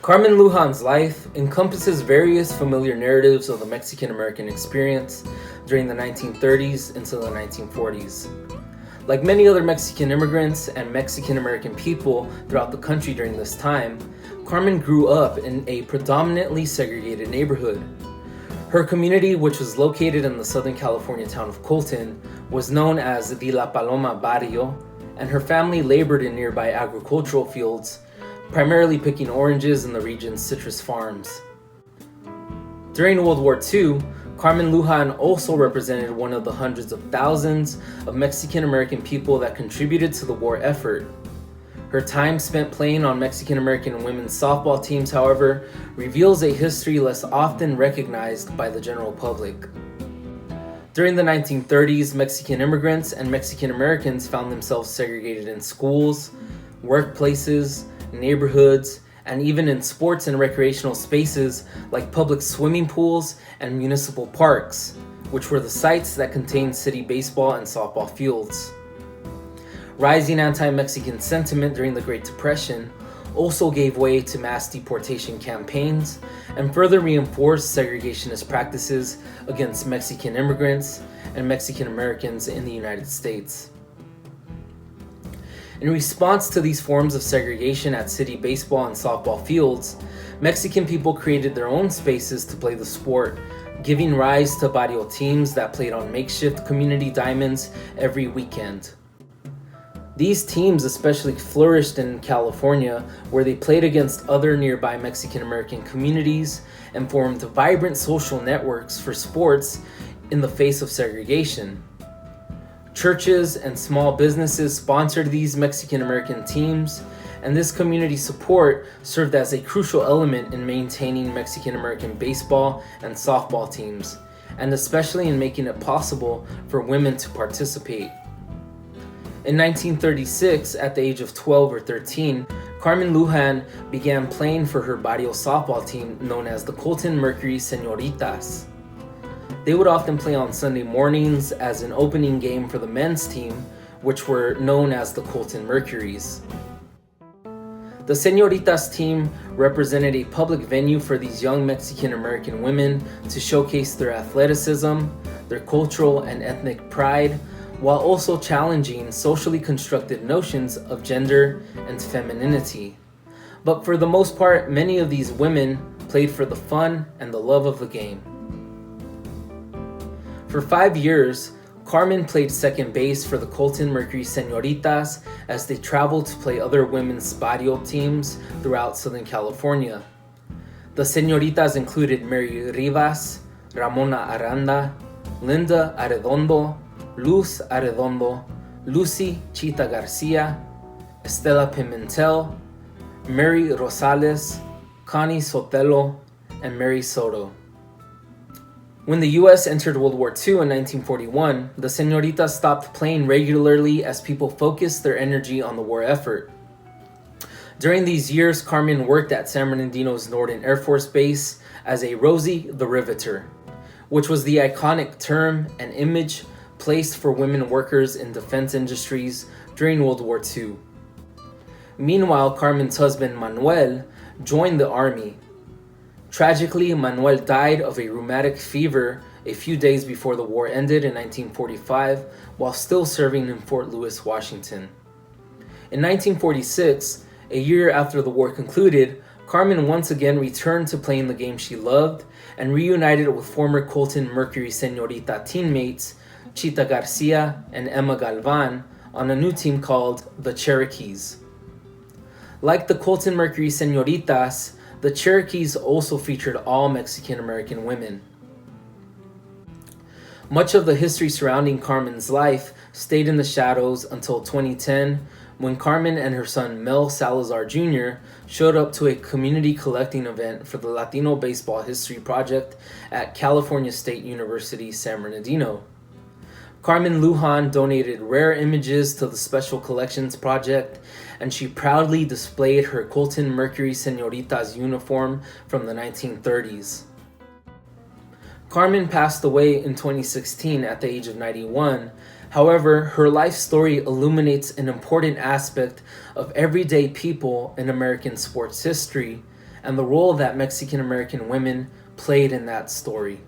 Carmen Lujan's life encompasses various familiar narratives of the Mexican-American experience during the 1930s into the 1940s. Like many other Mexican immigrants and Mexican-American people throughout the country during this time, Carmen grew up in a predominantly segregated neighborhood. Her community, which was located in the Southern California town of Colton, was known as the La Paloma Barrio, and her family labored in nearby agricultural fields, primarily picking oranges in the region's citrus farms. During World War II, Carmen Lujan also represented one of the hundreds of thousands of Mexican-American people that contributed to the war effort. Her time spent playing on Mexican-American women's softball teams, however, reveals a history less often recognized by the general public. During the 1930s, Mexican immigrants and Mexican Americans found themselves segregated in schools, workplaces, neighborhoods, and even in sports and recreational spaces like public swimming pools and municipal parks, which were the sites that contained city baseball and softball fields. Rising anti-Mexican sentiment during the Great Depression also gave way to mass deportation campaigns and further reinforced segregationist practices against Mexican immigrants and Mexican Americans in the United States. In response to these forms of segregation at city baseball and softball fields, Mexican people created their own spaces to play the sport, giving rise to Barrio teams that played on makeshift community diamonds every weekend. These teams especially flourished in California, where they played against other nearby Mexican-American communities and formed vibrant social networks for sports in the face of segregation. Churches and small businesses sponsored these Mexican-American teams, and this community support served as a crucial element in maintaining Mexican-American baseball and softball teams, and especially in making it possible for women to participate. In 1936, at the age of 12 or 13, Carmen Lujan began playing for her Barrio softball team known as the Colton Mercury Señoritas. They would often play on Sunday mornings as an opening game for the men's team, which were known as the Colton Mercuries. The Señoritas team represented a public venue for these young Mexican-American women to showcase their athleticism, their cultural and ethnic pride, while also challenging socially constructed notions of gender and femininity. But for the most part, many of these women played for the fun and the love of the game. For 5 years, Carmen played second base for the Colton Mercury Señoritas as they traveled to play other women's barrio teams throughout Southern California. The Señoritas included Mary Rivas, Ramona Aranda, Linda Arredondo, Luz Arredondo, Lucy Chita Garcia, Estela Pimentel, Mary Rosales, Connie Sotelo, and Mary Soto. When the U.S. entered World War II in 1941, the Señoritas stopped playing regularly as people focused their energy on the war effort. During these years, Carmen worked at San Bernardino's Norden Air Force Base as a Rosie the Riveter, which was the iconic term and image placed for women workers in defense industries during World War II. Meanwhile, Carmen's husband Manuel joined the army. Tragically, Manuel died of a rheumatic fever a few days before the war ended in 1945 while still serving in Fort Lewis, Washington. In 1946, a year after the war concluded, Carmen once again returned to playing the game she loved and reunited with former Colton Mercury Señorita teammates Chita Garcia and Emma Galvan on a new team called the Cherokees. Like the Colton Mercury Señoritas, the Cherokees also featured all Mexican-American women. Much of the history surrounding Carmen's life stayed in the shadows until 2010, when Carmen and her son Mel Salazar Jr. showed up to a community collecting event for the Latino Baseball History Project at California State University, San Bernardino. Carmen Lujan donated rare images to the Special Collections Project, and she proudly displayed her Colton Mercury Señoritas uniform from the 1930s. Carmen passed away in 2016 at the age of 91. However, her life story illuminates an important aspect of everyday people in American sports history and the role that Mexican American women played in that story.